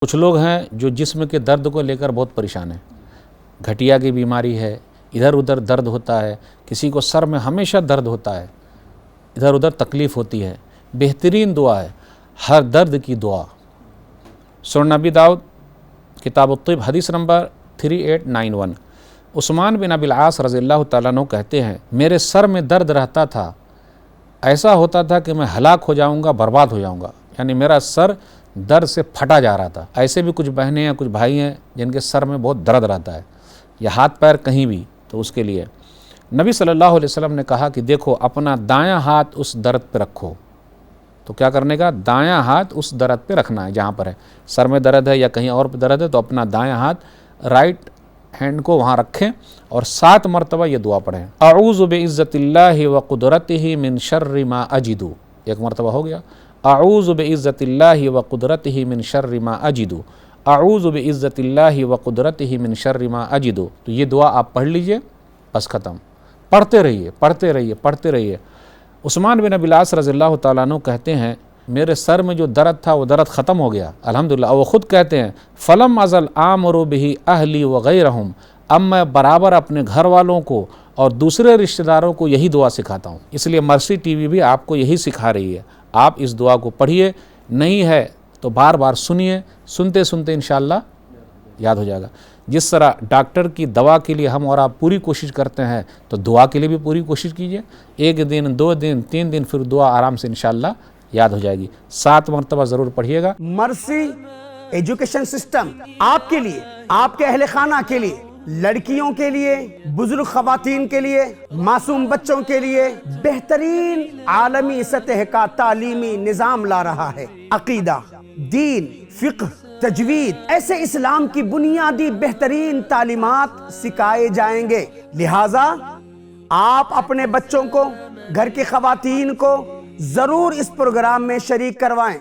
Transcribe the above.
کچھ لوگ ہیں جو جسم کے درد کو لے کر بہت پریشان ہیں، گھٹیا کی بیماری ہے، ادھر ادھر درد ہوتا ہے، کسی کو سر میں ہمیشہ درد ہوتا ہے، ادھر ادھر تکلیف ہوتی ہے۔ بہترین دعا ہے ہر درد کی دعا۔ سنن نبی داؤد کتاب الطب حدیث نمبر 3891۔ عثمان بن ابی العاص رضی اللہ تعالیٰ عنہ کہتے ہیں میرے سر میں درد رہتا تھا، ایسا ہوتا تھا کہ میں ہلاک ہو جاؤں گا، برباد ہو جاؤں گا، یعنی میرا سر درد سے پھٹا جا رہا تھا۔ ایسے بھی کچھ بہنیں ہیں، کچھ بھائی ہیں جن کے سر میں بہت درد رہتا ہے، یا ہاتھ پیر کہیں بھی، تو اس کے لیے نبی صلی اللہ علیہ وسلم نے کہا کہ دیکھو اپنا دایاں ہاتھ اس درد پہ رکھو۔ تو کیا کرنے کا؟ دایاں ہاتھ اس درد پہ رکھنا ہے جہاں پر ہے، سر میں درد ہے یا کہیں اور پہ درد ہے تو اپنا دایاں ہاتھ رائٹ ہینڈ کو وہاں رکھیں اور 7 مرتبہ یہ دعا پڑھیں، اعوذ بعزت اللہ وقدرتہ من شر ما اجد۔ ایک مرتبہ ہو گیا، اعوذ بعزت اللہ وقدرتہ من شر ما اجد، اعوذ بعزت اللہ وقدرتہ من شر ما اجد۔ تو یہ دعا آپ پڑھ لیجئے، بس ختم۔ پڑھتے رہیے پڑھتے رہیے پڑھتے رہیے۔ عثمان بن ابی العاص رضی اللہ تعالیٰ عنہ کہتے ہیں میرے سر میں جو درد تھا وہ درد ختم ہو گیا الحمدللہ۔ اور وہ خود کہتے ہیں فلم ازل آمر بہ اہلی وغیرہم، اب میں برابر اپنے گھر والوں کو اور دوسرے رشتہ داروں کو یہی دعا سکھاتا ہوں۔ اس لیے مرسی ٹی وی بھی آپ کو یہی سکھا رہی ہے، آپ اس دعا کو پڑھیے، نہیں ہے تو بار بار سنیے، سنتے سنتے انشاءاللہ یاد ہو جائے گا۔ جس طرح ڈاکٹر کی دوا کے لیے ہم اور آپ پوری کوشش کرتے ہیں تو دعا کے لیے بھی پوری کوشش کیجئے، 1 دن 2 دن 3 دن پھر دعا آرام سے انشاءاللہ یاد ہو جائے گی۔ 7 مرتبہ ضرور پڑھیے گا۔ مرسی ایجوکیشن سسٹم آپ کے لیے، آپ کے اہل خانہ کے لیے، لڑکیوں کے لیے، بزرگ خواتین کے لیے، معصوم بچوں کے لیے بہترین عالمی سطح کا تعلیمی نظام لا رہا ہے۔ عقیدہ، دین، فقہ، تجوید، ایسے اسلام کی بنیادی بہترین تعلیمات سکھائے جائیں گے۔ لہٰذا آپ اپنے بچوں کو، گھر کی خواتین کو ضرور اس پروگرام میں شریک کروائیں۔